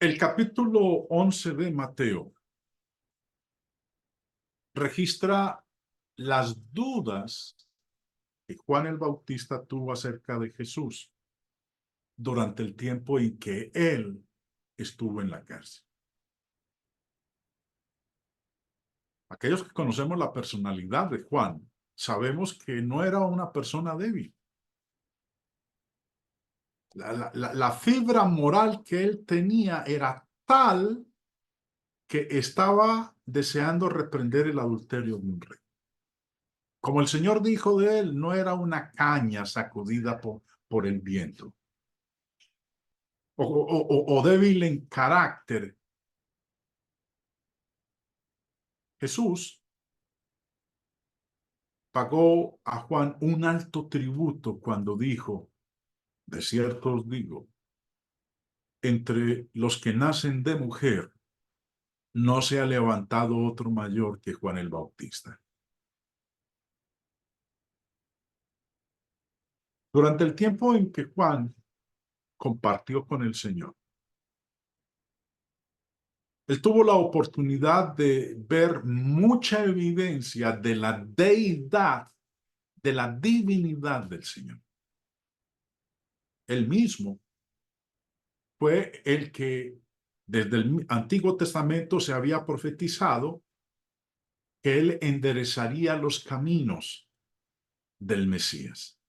El capítulo 11 de Mateo registra las dudas que Juan el Bautista tuvo acerca de Jesús durante el tiempo en que él estuvo en la cárcel. Aquellos que conocemos la personalidad de Juan, sabemos que no era una persona débil. La fibra moral que él tenía era tal que estaba deseando reprender el adulterio de un rey. Como el Señor dijo de él, no era una caña sacudida por el viento o débil en carácter. Jesús pagó a Juan un alto tributo cuando dijo: de cierto os digo, entre los que nacen de mujer no se ha levantado otro mayor que Juan el Bautista. Durante el tiempo en que Juan compartió con el Señor, él tuvo la oportunidad de ver mucha evidencia de la deidad, de la divinidad del Señor. Él mismo fue el que desde el Antiguo Testamento se había profetizado que él enderezaría los caminos del Mesías.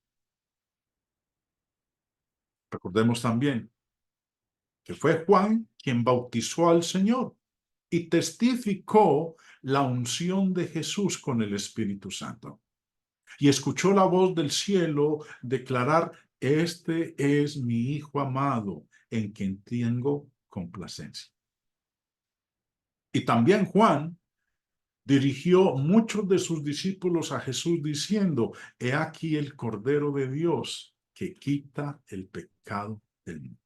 Recordemos también que fue Juan quien bautizó al Señor y testificó la unción de Jesús con el Espíritu Santo. Y escuchó la voz del cielo declarar: este es mi Hijo amado, en quien tengo complacencia. Y también Juan dirigió muchos de sus discípulos a Jesús diciendo: he aquí el Cordero de Dios que quita el pecado del mundo.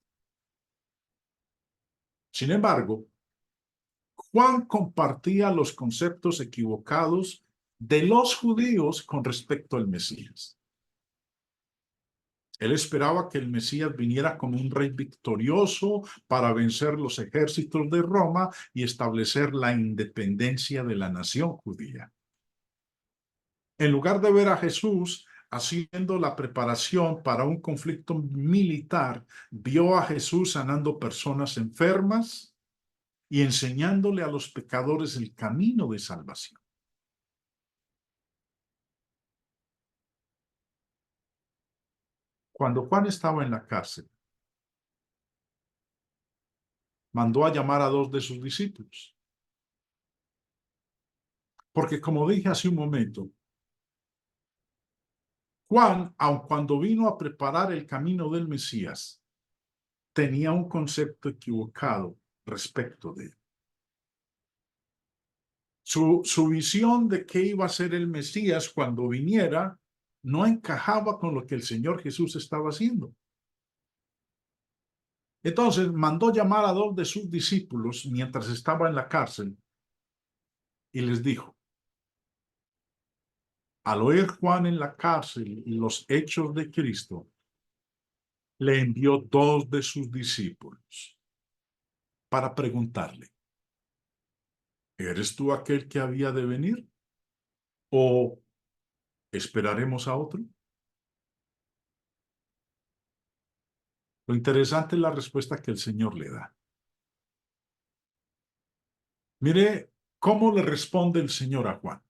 Sin embargo, Juan compartía los conceptos equivocados de los judíos con respecto al Mesías. Él esperaba que el Mesías viniera como un rey victorioso para vencer los ejércitos de Roma y establecer la independencia de la nación judía. En lugar de ver a Jesús haciendo la preparación para un conflicto militar, vio a Jesús sanando personas enfermas y enseñándole a los pecadores el camino de salvación. Cuando Juan estaba en la cárcel, mandó a llamar a dos de sus discípulos. Porque, como dije hace un momento, Juan, aun cuando vino a preparar el camino del Mesías, tenía un concepto equivocado respecto de él. Su visión de qué iba a ser el Mesías cuando viniera no encajaba con lo que el Señor Jesús estaba haciendo. Entonces mandó llamar a dos de sus discípulos mientras estaba en la cárcel y les dijo: al oír Juan en la cárcel los hechos de Cristo, le envió dos de sus discípulos para preguntarle: ¿eres tú aquel que había de venir? ¿O esperaremos a otro? Lo interesante es la respuesta que el Señor le da. Mire cómo le responde el Señor a Juan.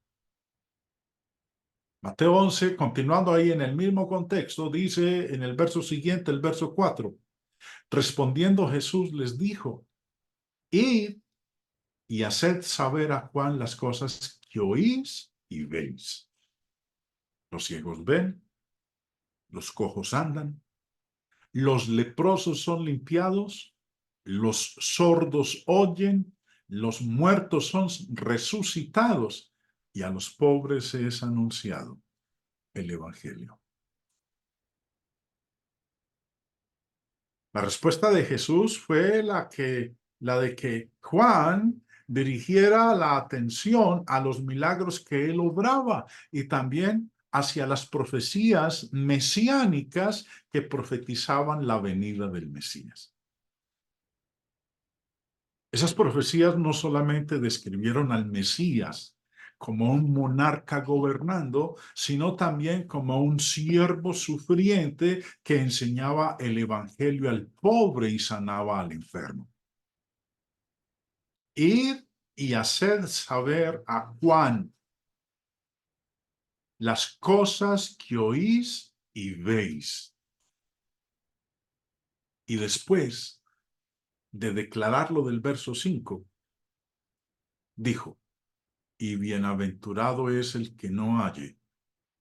Mateo 11, continuando ahí en el mismo contexto, dice en el verso siguiente, el verso 4, respondiendo Jesús les dijo: id y haced saber a Juan las cosas que oís y veis. Los ciegos ven, los cojos andan, los leprosos son limpiados, los sordos oyen, los muertos son resucitados, y a los pobres se es anunciado el Evangelio. La respuesta de Jesús fue la de que Juan dirigiera la atención a los milagros que él obraba y también hacia las profecías mesiánicas que profetizaban la venida del Mesías. Esas profecías no solamente describieron al Mesías como un monarca gobernando, sino también como un siervo sufriente que enseñaba el evangelio al pobre y sanaba al enfermo. Ir y hacer saber a Juan las cosas que oís y veis. Y después de declararlo del verso 5, dijo, y bienaventurado es el que no halle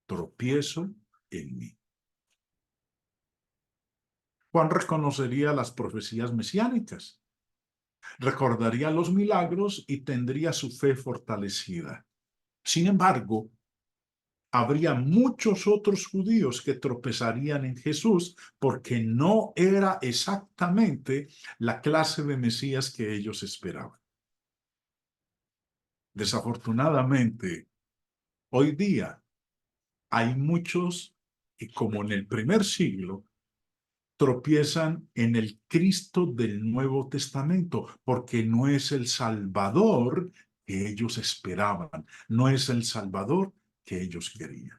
tropiezo en mí. Juan reconocería las profecías mesiánicas, recordaría los milagros y tendría su fe fortalecida. Sin embargo, habría muchos otros judíos que tropezarían en Jesús porque no era exactamente la clase de Mesías que ellos esperaban. Desafortunadamente, hoy día hay muchos que, como en el primer siglo, tropiezan en el Cristo del Nuevo Testamento, porque no es el Salvador que ellos esperaban, no es el Salvador que ellos querían.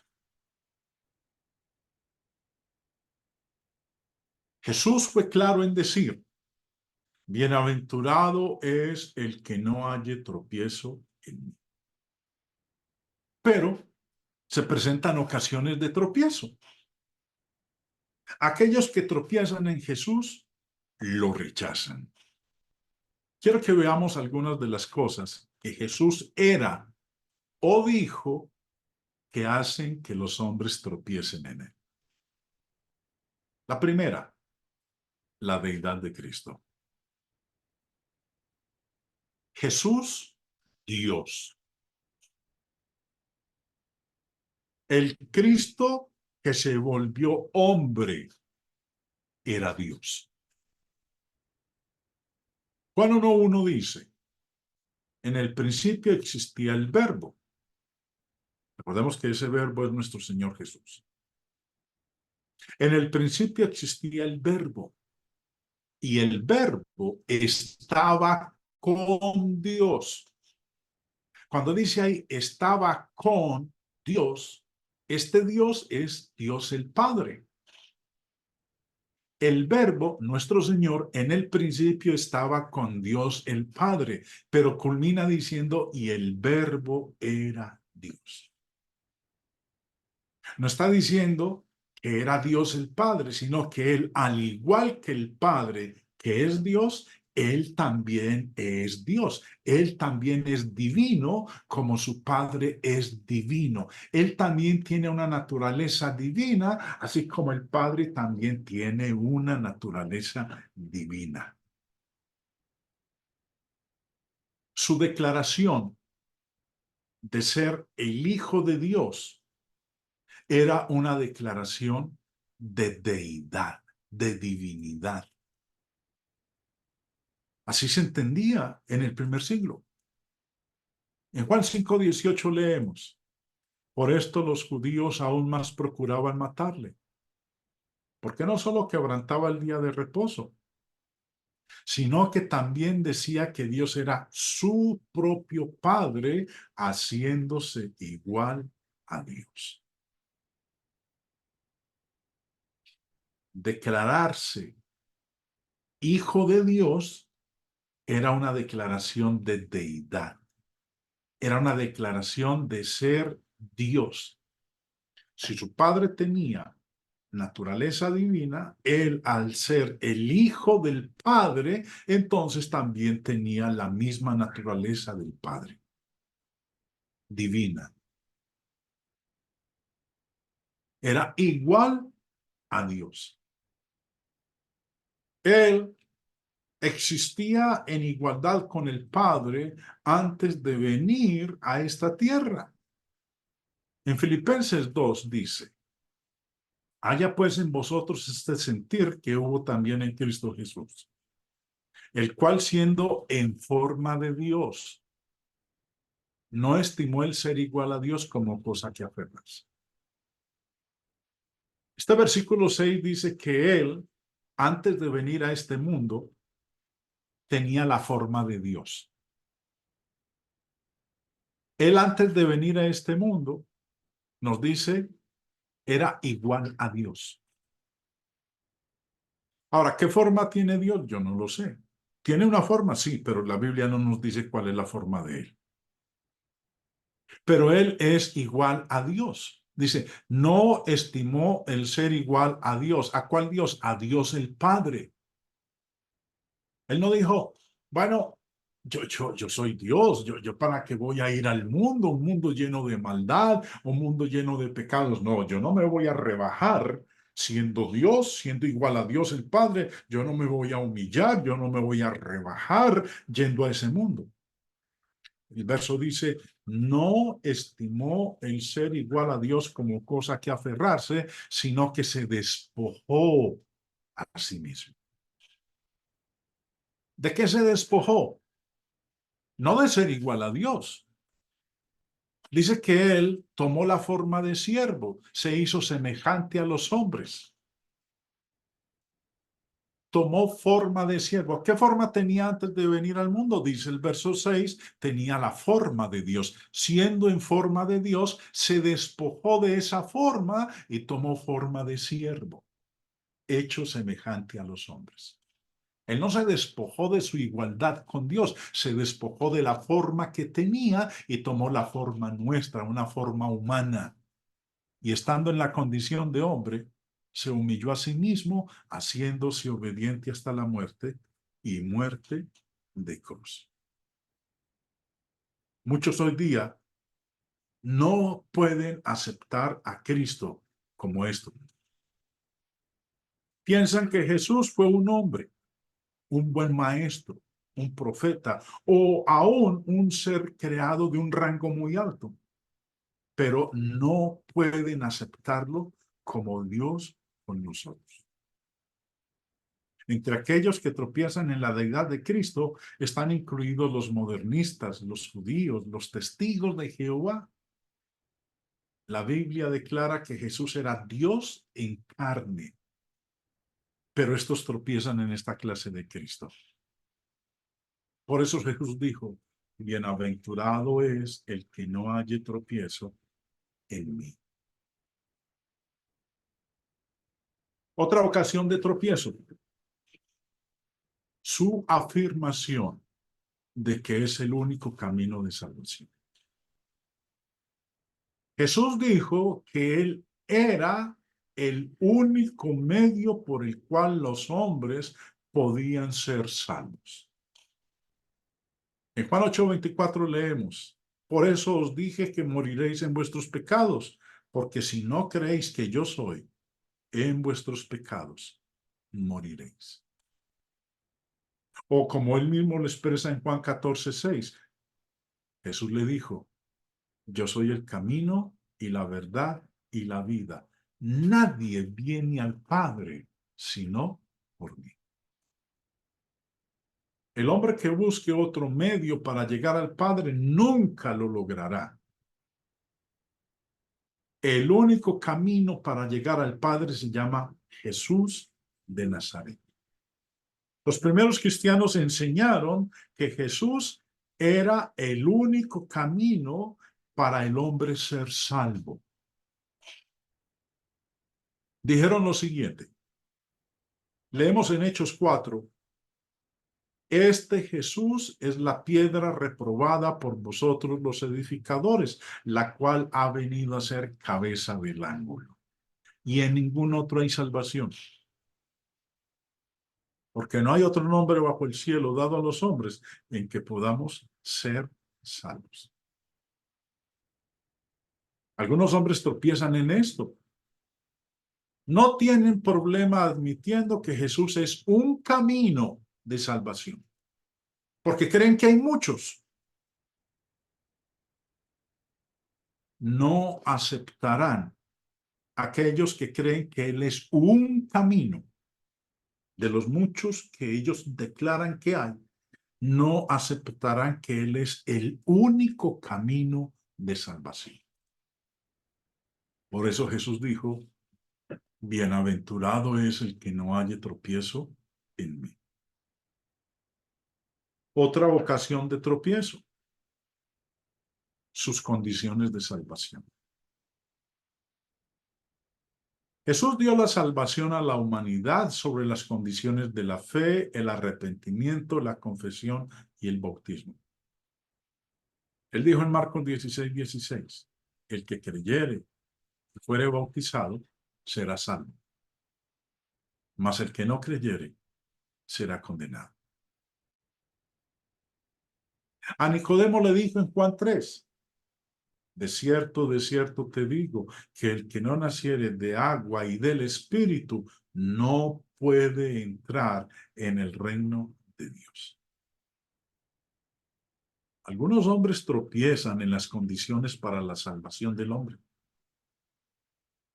Jesús fue claro en decir, bienaventurado es el que no halle tropiezo en mí. Pero se presentan ocasiones de tropiezo. Aquellos que tropiezan en Jesús lo rechazan. Quiero que veamos algunas de las cosas que Jesús era o dijo que hacen que los hombres tropiecen en él. La primera, la deidad de Cristo. Jesús, Dios. El Cristo que se volvió hombre era Dios. Juan 1:1 dice, en el principio existía el verbo. Recordemos que ese verbo es nuestro Señor Jesús. En el principio existía el verbo y el verbo estaba con Dios. Cuando dice ahí, estaba con Dios, este Dios es Dios el Padre. El verbo, nuestro Señor, en el principio estaba con Dios el Padre, pero culmina diciendo, y el verbo era Dios. No está diciendo que era Dios el Padre, sino que Él, al igual que el Padre, que es Dios, Él también es Dios. Él también es divino como su Padre es divino. Él también tiene una naturaleza divina, así como el Padre también tiene una naturaleza divina. Su declaración de ser el Hijo de Dios era una declaración de deidad, de divinidad. Así se entendía en el primer siglo. En Juan 5:18 leemos, por esto los judíos aún más procuraban matarle, porque no solo quebrantaba el día de reposo, sino que también decía que Dios era su propio Padre, haciéndose igual a Dios. Declararse hijo de Dios era una declaración de deidad, era una declaración de ser Dios. Si su padre tenía naturaleza divina, él al ser el hijo del Padre, entonces también tenía la misma naturaleza del Padre, divina. Era igual a Dios. Él existía en igualdad con el Padre antes de venir a esta tierra. En Filipenses 2 dice, haya pues en vosotros este sentir que hubo también en Cristo Jesús, el cual siendo en forma de Dios, no estimó el ser igual a Dios como cosa que aferrarse. Este versículo 6 dice que él, antes de venir a este mundo, tenía la forma de Dios. Él antes de venir a este mundo, nos dice, era igual a Dios. Ahora, ¿qué forma tiene Dios? Yo no lo sé. Tiene una forma, sí, pero la Biblia no nos dice cuál es la forma de Él. Pero Él es igual a Dios. Dice, no estimó el ser igual a Dios. ¿A cuál Dios? A Dios el Padre. Él no dijo, bueno, yo soy Dios, yo para qué voy a ir al mundo, un mundo lleno de maldad, un mundo lleno de pecados. No, yo no me voy a rebajar siendo Dios, siendo igual a Dios el Padre. Yo no me voy a humillar, yo no me voy a rebajar yendo a ese mundo. El verso dice, no estimó el ser igual a Dios como cosa que aferrarse, sino que se despojó a sí mismo. ¿De qué se despojó? No de ser igual a Dios. Dice que él tomó la forma de siervo, se hizo semejante a los hombres. Tomó forma de siervo. ¿Qué forma tenía antes de venir al mundo? Dice el verso 6, tenía la forma de Dios. Siendo en forma de Dios, se despojó de esa forma y tomó forma de siervo, hecho semejante a los hombres. Él no se despojó de su igualdad con Dios, se despojó de la forma que tenía y tomó la forma nuestra, una forma humana. Y estando en la condición de hombre, se humilló a sí mismo, haciéndose obediente hasta la muerte y muerte de cruz. Muchos hoy día no pueden aceptar a Cristo como esto. Piensan que Jesús fue un hombre, un buen maestro, un profeta o aún un ser creado de un rango muy alto, pero no pueden aceptarlo como Dios con nosotros. Entre aquellos que tropiezan en la deidad de Cristo están incluidos los modernistas, los judíos, los testigos de Jehová. La Biblia declara que Jesús era Dios en carne, pero estos tropiezan en esta clase de Cristo. Por eso Jesús dijo, bienaventurado es el que no halle tropiezo en mí. Otra ocasión de tropiezo, su afirmación de que es el único camino de salvación. Jesús dijo que Él era el único medio por el cual los hombres podían ser salvos. En Juan 8:24 leemos, por eso os dije que moriréis en vuestros pecados, porque si no creéis que yo soy, en vuestros pecados moriréis. O como él mismo lo expresa en Juan 14:6, Jesús le dijo, yo soy el camino y la verdad y la vida. Nadie viene al Padre sino por mí. El hombre que busque otro medio para llegar al Padre nunca lo logrará. El único camino para llegar al Padre se llama Jesús de Nazaret. Los primeros cristianos enseñaron que Jesús era el único camino para el hombre ser salvo. Dijeron lo siguiente. Leemos en Hechos 4. Este Jesús es la piedra reprobada por vosotros los edificadores, la cual ha venido a ser cabeza del ángulo. Y en ningún otro hay salvación. Porque no hay otro nombre bajo el cielo dado a los hombres en que podamos ser salvos. Algunos hombres tropiezan en esto. No tienen problema admitiendo que Jesús es un camino de salvación. Porque creen que hay muchos. No aceptarán aquellos que creen que Él es un camino de los muchos que ellos declaran que hay. No aceptarán que Él es el único camino de salvación. Por eso Jesús dijo, bienaventurado es el que no halle tropiezo en mí. Otra ocasión de tropiezo, sus condiciones de salvación. Jesús dio la salvación a la humanidad sobre las condiciones de la fe, el arrepentimiento, la confesión y el bautismo. Él dijo en Marcos 16:16, el que creyere y fuere bautizado será salvo, mas el que no creyere será condenado. A Nicodemo le dijo en Juan 3, de cierto te digo, que el que no naciere de agua y del Espíritu no puede entrar en el reino de Dios. Algunos hombres tropiezan en las condiciones para la salvación del hombre.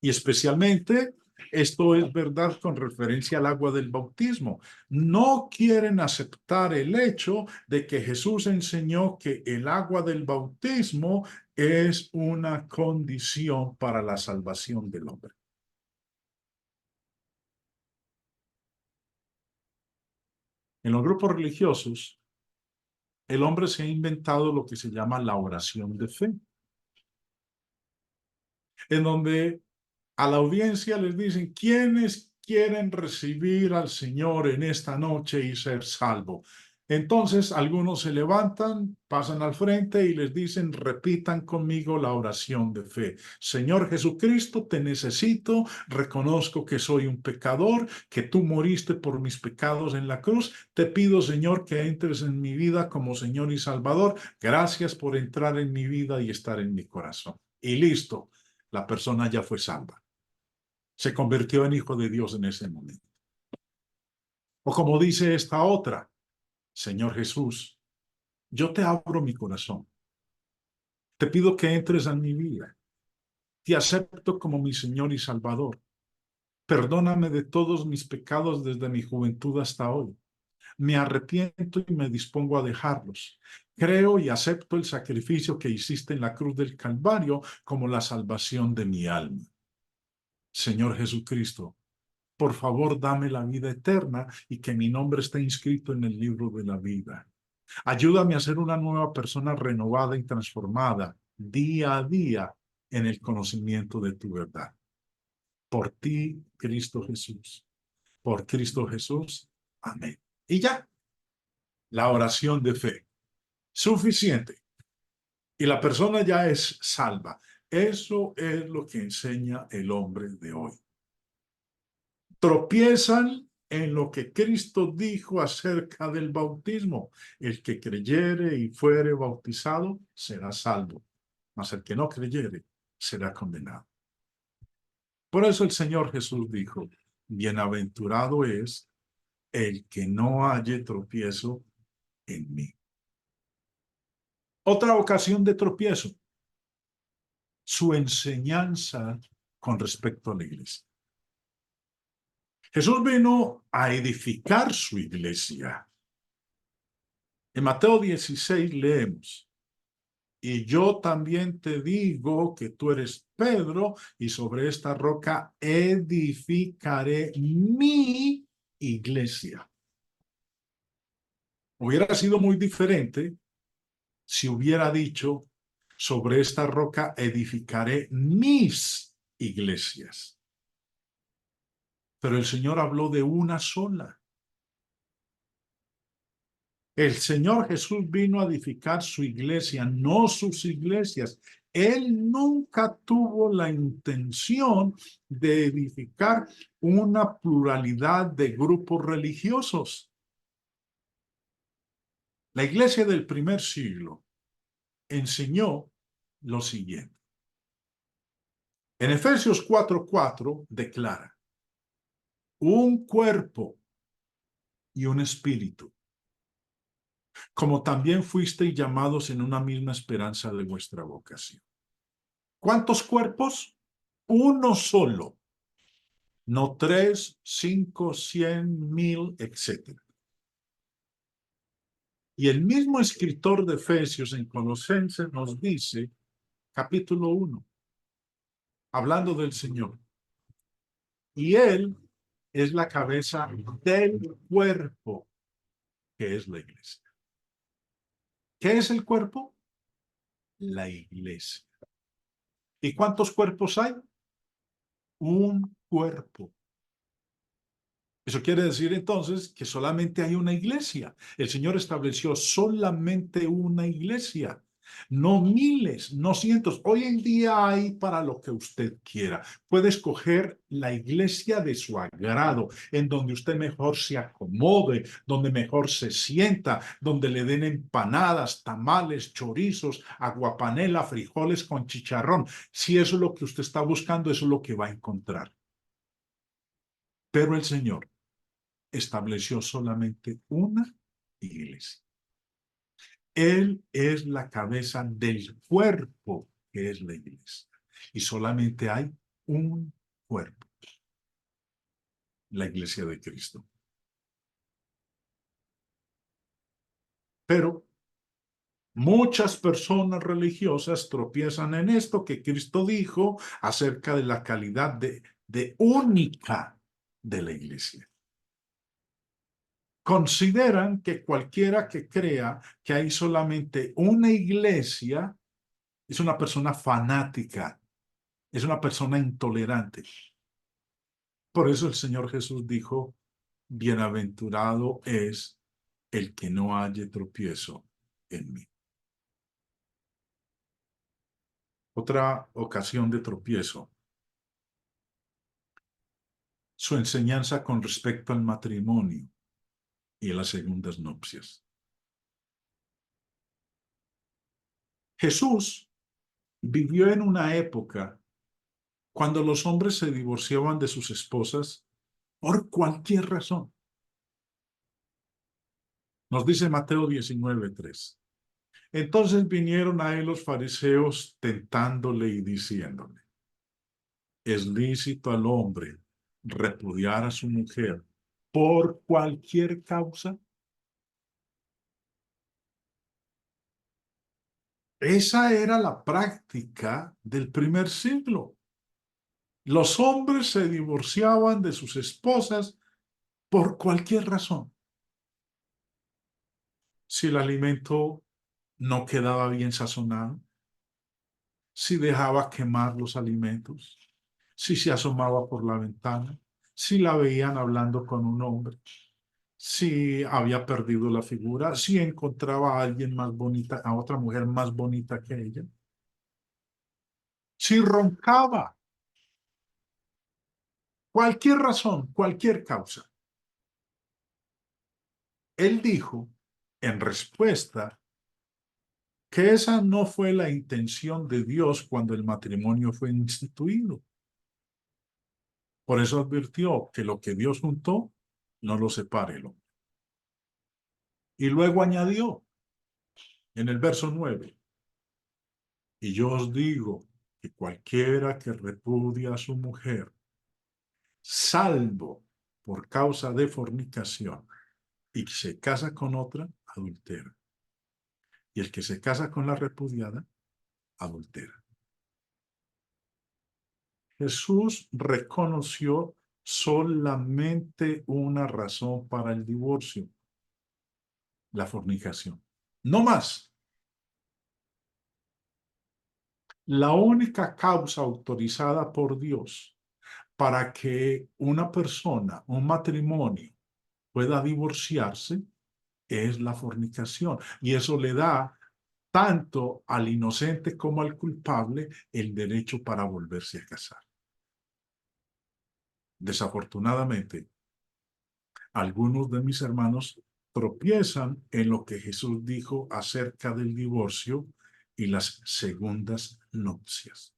Y especialmente esto es verdad con referencia al agua del bautismo. No quieren aceptar el hecho de que Jesús enseñó que el agua del bautismo es una condición para la salvación del hombre. En los grupos religiosos, el hombre se ha inventado lo que se llama la oración de fe, en donde a la audiencia les dicen, ¿quiénes quieren recibir al Señor en esta noche y ser salvo? Entonces algunos se levantan, pasan al frente y les dicen, repitan conmigo la oración de fe. Señor Jesucristo, te necesito, reconozco que soy un pecador, que tú moriste por mis pecados en la cruz. Te pido, Señor, que entres en mi vida como Señor y Salvador. Gracias por entrar en mi vida y estar en mi corazón. Y listo, la persona ya fue salva. Se convirtió en hijo de Dios en ese momento. O como dice esta otra, Señor Jesús, yo te abro mi corazón. Te pido que entres en mi vida. Te acepto como mi Señor y Salvador. Perdóname de todos mis pecados desde mi juventud hasta hoy. Me arrepiento y me dispongo a dejarlos. Creo y acepto el sacrificio que hiciste en la cruz del Calvario como la salvación de mi alma. Señor Jesucristo, por favor, dame la vida eterna y que mi nombre esté inscrito en el libro de la vida. Ayúdame a ser una nueva persona renovada y transformada día a día en el conocimiento de tu verdad. Por ti, Cristo Jesús. Por Cristo Jesús. Amén. Y ya, la oración de fe. Suficiente. Y la persona ya es salva. Eso es lo que enseña el hombre de hoy. Tropiezan en lo que Cristo dijo acerca del bautismo. El que creyere y fuere bautizado será salvo, mas el que no creyere será condenado. Por eso el Señor Jesús dijo, bienaventurado es el que no halle tropiezo en mí. Otra ocasión de tropiezo, su enseñanza con respecto a la iglesia. Jesús vino a edificar su iglesia. En Mateo 16 leemos, y yo también te digo que tú eres Pedro, y sobre esta roca edificaré mi iglesia. Hubiera sido muy diferente si hubiera dicho, sobre esta roca edificaré mis iglesias. Pero el Señor habló de una sola. El Señor Jesús vino a edificar su iglesia, no sus iglesias. Él nunca tuvo la intención de edificar una pluralidad de grupos religiosos. La iglesia del primer siglo enseñó lo siguiente. En Efesios 4:4 declara, un cuerpo y un espíritu, como también fuisteis llamados en una misma esperanza de vuestra vocación. ¿Cuántos cuerpos? Uno solo. No 3, 5, 100, 1000, etc. Y el mismo escritor de Efesios en Colosenses nos dice, capítulo 1, hablando del Señor. Y Él es la cabeza del cuerpo, que es la iglesia. ¿Qué es el cuerpo? La iglesia. ¿Y cuántos cuerpos hay? Un cuerpo. Eso quiere decir entonces que solamente hay una iglesia. El Señor estableció solamente una iglesia, no miles, no cientos. Hoy en día hay para lo que usted quiera. Puede escoger la iglesia de su agrado, en donde usted mejor se acomode, donde mejor se sienta, donde le den empanadas, tamales, chorizos, aguapanela, frijoles con chicharrón. Si eso es lo que usted está buscando, eso es lo que va a encontrar. Pero el Señor estableció solamente una iglesia. Él es la cabeza del cuerpo que es la iglesia. Y solamente hay un cuerpo, la iglesia de Cristo. Pero muchas personas religiosas tropiezan en esto que Cristo dijo acerca de la calidad de única de la iglesia. Consideran que cualquiera que crea que hay solamente una iglesia es una persona fanática, es una persona intolerante. Por eso el Señor Jesús dijo, bienaventurado es el que no halle tropiezo en mí. Otra ocasión de tropiezo, su enseñanza con respecto al matrimonio y a las segundas nupcias. Jesús vivió en una época cuando los hombres se divorciaban de sus esposas por cualquier razón. Nos dice Mateo 19:3. Entonces vinieron a él los fariseos tentándole y diciéndole, ¿es lícito al hombre repudiar a su mujer por cualquier causa? Esa era la práctica del primer siglo. Los hombres se divorciaban de sus esposas por cualquier razón. Si el alimento no quedaba bien sazonado, si dejaba quemar los alimentos, si se asomaba por la ventana, si la veían hablando con un hombre, si había perdido la figura, si encontraba a alguien más bonita, a otra mujer más bonita que ella, si roncaba, cualquier razón, cualquier causa. Él dijo, en respuesta, que esa no fue la intención de Dios cuando el matrimonio fue instituido. Por eso advirtió que lo que Dios juntó, no lo separe el hombre. Y luego añadió en el verso 9, y yo os digo que cualquiera que repudia a su mujer, salvo por causa de fornicación, y se casa con otra, adultera. Y el que se casa con la repudiada, adultera. Jesús reconoció solamente una razón para el divorcio, la fornicación. No más. La única causa autorizada por Dios para que una persona, un matrimonio, pueda divorciarse es la fornicación. Y eso le da tanto al inocente como al culpable el derecho para volverse a casar. Desafortunadamente, algunos de mis hermanos tropiezan en lo que Jesús dijo acerca del divorcio y las segundas nupcias.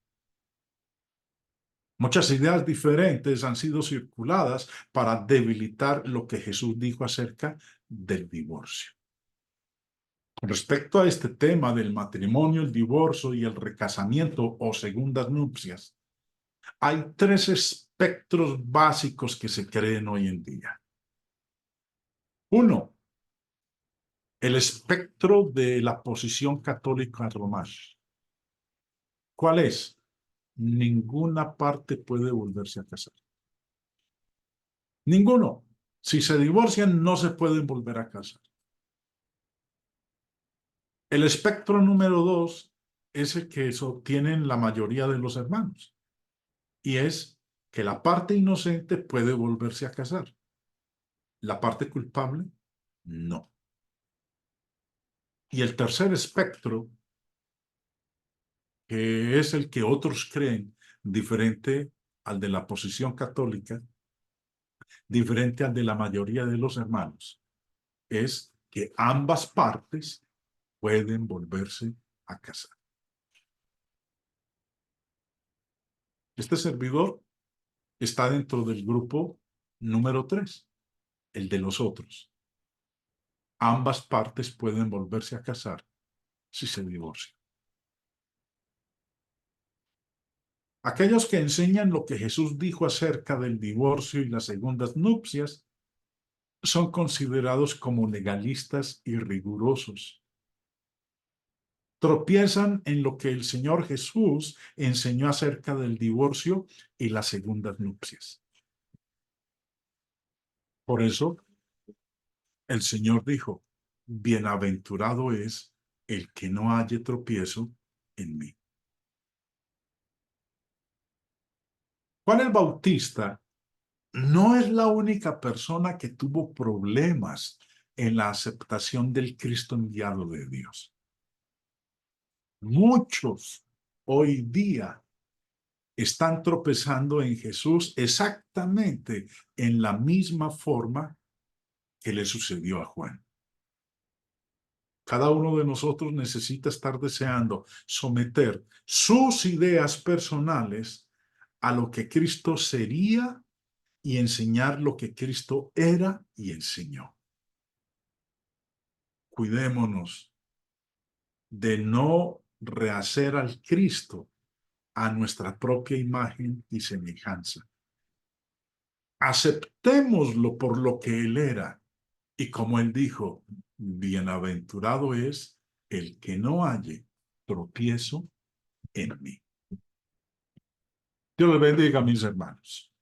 Muchas ideas diferentes han sido circuladas para debilitar lo que Jesús dijo acerca del divorcio. Con respecto a este tema del matrimonio, el divorcio y el recasamiento o segundas nupcias, hay tres espectros básicos que se creen hoy en día. Uno, el espectro de la posición católica romana. ¿Cuál es? Ninguna parte puede volverse a casar. Ninguno. Si se divorcian, no se pueden volver a casar. El espectro número 2 es el que sostienen la mayoría de los hermanos, y es que la parte inocente puede volverse a casar. La parte culpable, no. Y el tercer espectro, que es el que otros creen diferente al de la posición católica, diferente al de la mayoría de los hermanos, es que ambas partes pueden volverse a casar. Este servidor está dentro del grupo número 3, el de los otros. Ambas partes pueden volverse a casar si se divorcian. Aquellos que enseñan lo que Jesús dijo acerca del divorcio y las segundas nupcias son considerados como legalistas y rigurosos. Tropiezan en lo que el Señor Jesús enseñó acerca del divorcio y las segundas nupcias. Por eso, el Señor dijo, bienaventurado es el que no halle tropiezo en mí. Juan el Bautista no es la única persona que tuvo problemas en la aceptación del Cristo enviado de Dios. Muchos hoy día están tropezando en Jesús exactamente en la misma forma que le sucedió a Juan. Cada uno de nosotros necesita estar deseando someter sus ideas personales a lo que Cristo sería y enseñar lo que Cristo era y enseñó. Cuidémonos de no rehacer al Cristo a nuestra propia imagen y semejanza. Aceptémoslo por lo que Él era. Y como Él dijo, bienaventurado es el que no halle tropiezo en mí. Dios les bendiga, mis hermanos.